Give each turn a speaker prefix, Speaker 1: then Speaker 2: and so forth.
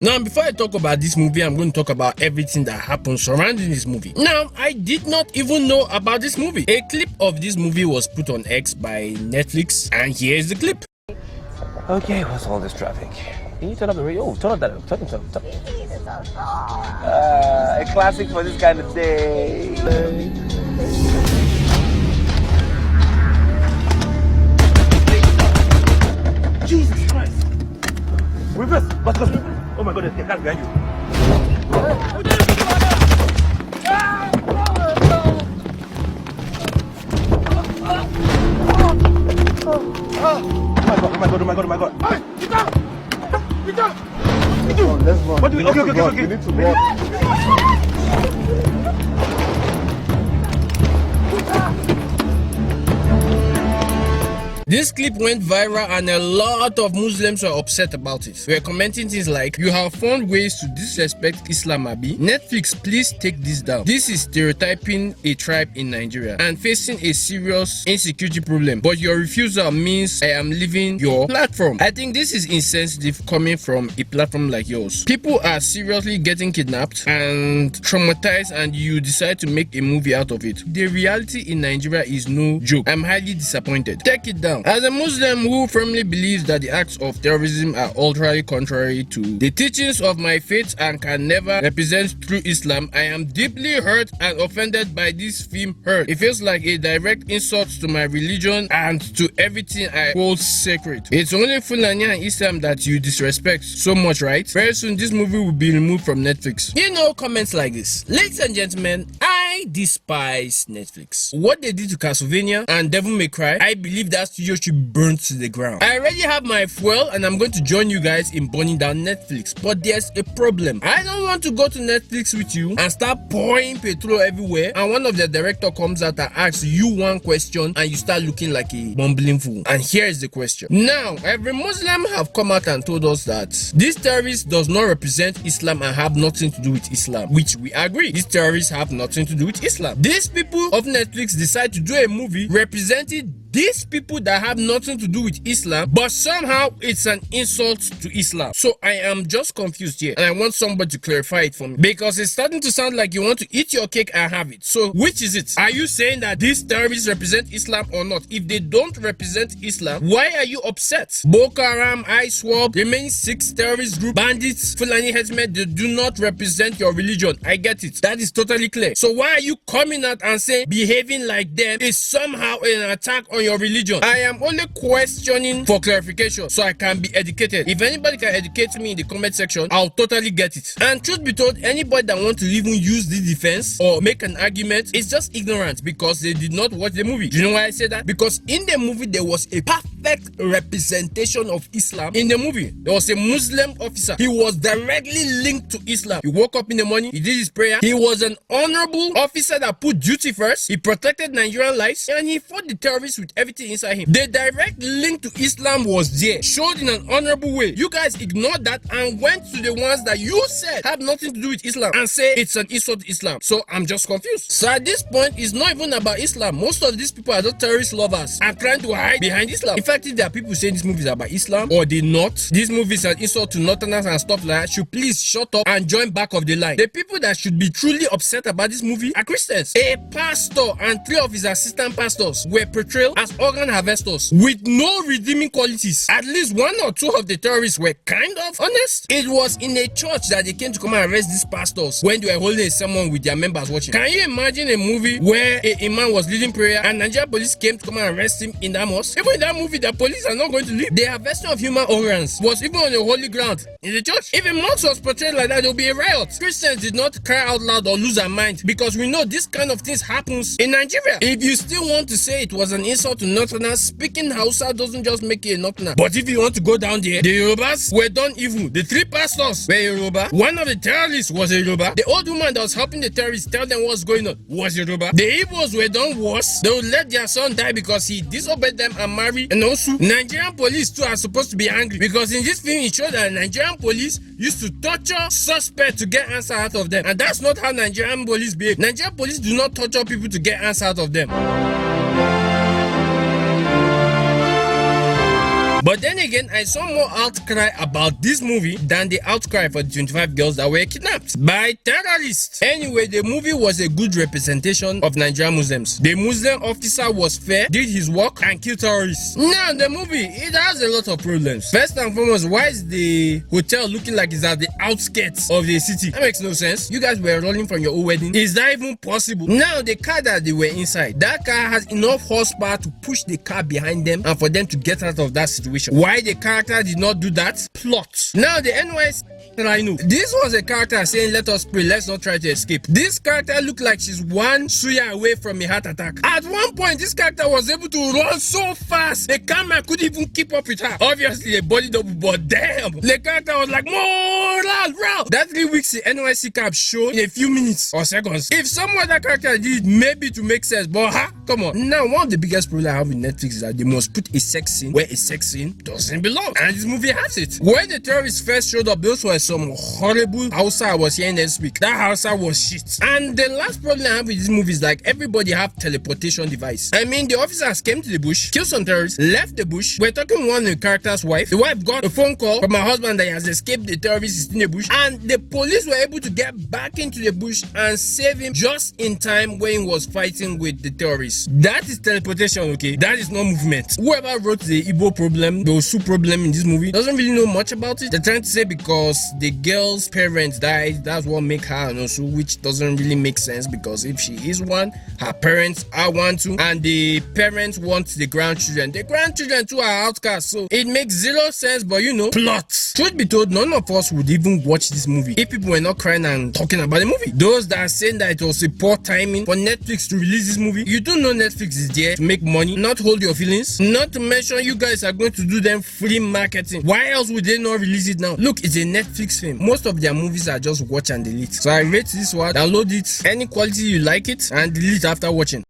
Speaker 1: Now, before I talk about this movie, I'm going to talk about everything that happened surrounding this movie. Now, I did not even know about this movie. A clip of this movie was put on X by Netflix, and here's the clip.
Speaker 2: Okay, what's all this traffic? Can you turn up the radio? Oh, turn up that. Turn. A classic for this kind of day. Jesus Christ! Reverse! Reverse! Oh my God, there's a car behind you. Oh my God. Hey, get down!
Speaker 3: Let's run.
Speaker 2: What do we? Okay.
Speaker 3: We need to run.
Speaker 1: This clip went viral and a lot of Muslims were upset about it. They were commenting things like, "You have found ways to disrespect Islam, Abi. Netflix, please take this down. This is stereotyping a tribe in Nigeria and facing a serious insecurity problem. But your refusal means I am leaving your platform." I think this is insensitive coming from a platform like yours. People are seriously getting kidnapped and traumatized, and you decide to make a movie out of it. The reality in Nigeria is no joke. I'm highly disappointed. Take it down. As a Muslim who firmly believes that the acts of terrorism are ultra contrary to the teachings of my faith and can never represent true Islam, I am deeply hurt and offended by this film. It feels like a direct insult to my religion and to everything I hold sacred. It's only Fulani and Islam that you disrespect so much, right? Very soon this movie will be removed from Netflix. You know, comments like this. Ladies and gentlemen, I despise Netflix. What they did to Castlevania and Devil May Cry, I believe that studio should burn to the ground. I already have my fuel and I'm going to join you guys in burning down Netflix, but there's a problem. I don't want to go to Netflix with you and start pouring petrol everywhere, and one of the director comes out and asks you one question and you start looking like a bumbling fool. And here is the question. Now, every Muslim have come out and told us that this terrorist does not represent Islam and have nothing to do with Islam, which we agree. These terrorists have nothing to do with Islam. These people of Netflix decide to do a movie representing these people that have nothing to do with Islam, but somehow it's an insult to Islam. So I am just confused here, and I want somebody to clarify it for me, because it's starting to sound like you want to eat your cake and have it. So which is it? Are you saying that these terrorists represent Islam or not? If they don't represent Islam, why are you upset? Boko Haram, ISWAP, remaining 6 terrorist group, bandits, Fulani herdsmen, they do not represent your religion. I get it. That is totally clear. So why are you coming out and saying behaving like them is somehow an attack on your religion? I am only questioning for clarification so I can be educated. If anybody can educate me in the comment section, I'll totally get it. And truth be told, anybody that wants to even use this defense or make an argument is just ignorant because they did not watch the movie. Do you know why I say that? Because in the movie there was a perfect representation of Islam. In the movie there was a Muslim officer. He was directly linked to Islam. He woke up in the morning, he did his prayer. He was an honorable officer that put duty first. He protected Nigerian lives and he fought the terrorists with everything inside him. The direct link to Islam was there, showed in an honorable way. You guys ignored that and went to the ones that you said have nothing to do with Islam and say it's an insult to Islam. So I'm just confused. So at this point, it's not even about Islam. Most of these people are just terrorist lovers and trying to hide behind Islam. In fact, if there are people saying this movie is about Islam or they not, this movie is an insult to Northerners and stuff like that, should please shut up and join back of the line. The people that should be truly upset about this movie are Christians. A pastor and 3 of his assistant pastors were portrayed as organ harvesters with no redeeming qualities. At least 1 or 2 of the terrorists were kind of honest. It was in a church that they came to come and arrest these pastors when they were holding a sermon with their members watching. Can you imagine a movie where a imam was leading prayer and Nigerian police came to come and arrest him in that mosque? Even in that movie, the police are not going to leave. The harvesting of human organs was even on the holy ground in the church. If a mosque was portrayed like that, there will be a riot. Christians did not cry out loud or lose their mind because we know this kind of things happens in Nigeria. If you still want to say it was an insult to Northerners, speaking Hausa doesn't just make you a Northerner. But if you want to go down there, the Yorubas were done evil. The 3 pastors were Yoruba. One of the terrorists was a Yoruba. The old woman that was helping the terrorists tell them what's going on was Yoruba. The Igbos were done worse. They would let their son die because he disobeyed them and married. And also, Nigerian police too are supposed to be angry because in this film it showed that Nigerian police used to torture suspects to get answer out of them. And that's not how Nigerian police behave. Nigerian police do not torture people to get answer out of them. But then again, I saw more outcry about this movie than the outcry for the 25 girls that were kidnapped by terrorists. Anyway, the movie was a good representation of Nigerian Muslims. The Muslim officer was fair, did his work, and killed terrorists. Now, the movie, it has a lot of problems. First and foremost, why is the hotel looking like it's at the outskirts of the city? That makes no sense. You guys were running from your own wedding. Is that even possible? Now, the car that they were inside, that car has enough horsepower to push the car behind them and for them to get out of that situation. Why the character did not do that? Plot. Now, the NYC Rhino. This was a character saying, let us pray, let's not try to escape. This character looked like she's one suya away from a heart attack. At one point, this character was able to run so fast, the camera couldn't even keep up with her. Obviously, a body double, but damn, the character was like, more round. That 3 weeks in NYC Cab show in a few minutes or seconds. If some other character did, maybe to make sense, but come on. Now, one of the biggest problems I have with Netflix is that they must put a sex scene where a sex scene doesn't belong. And this movie has it. When the terrorists first showed up, those were some horrible Hausa I was hearing them speak. That Hausa was shit. And the last problem I have with this movie is like everybody have teleportation device. I mean, the officers came to the bush, killed some terrorists, left the bush. We're talking one of the character's wife. The wife got a phone call from her husband that he has escaped the terrorists in the bush, and the police were able to get back into the bush and save him just in time when he was fighting with the terrorists. That is teleportation, okay? That is not movement. Whoever wrote the Igbo problem, the Osu problem in this movie, doesn't really know much about it. They're trying to say because the girl's parents died, that's what make her an Osu, which doesn't really make sense because if she is one, her parents are one too, and the parents want the grandchildren. The grandchildren too are outcasts, so it makes zero sense, but you know, plot. Truth be told, none of us would even watch this movie if people were not crying and talking about the movie. Those that are saying that it was a poor timing for Netflix to release this movie, you do know Netflix is there to make money, not hold your feelings. Not to mention you guys are going to do them free marketing. Why else would they not release it now? Look, it's a Netflix film. Most of their movies are just watch and delete. So I rate this one, download it, any quality you like it, and delete after watching.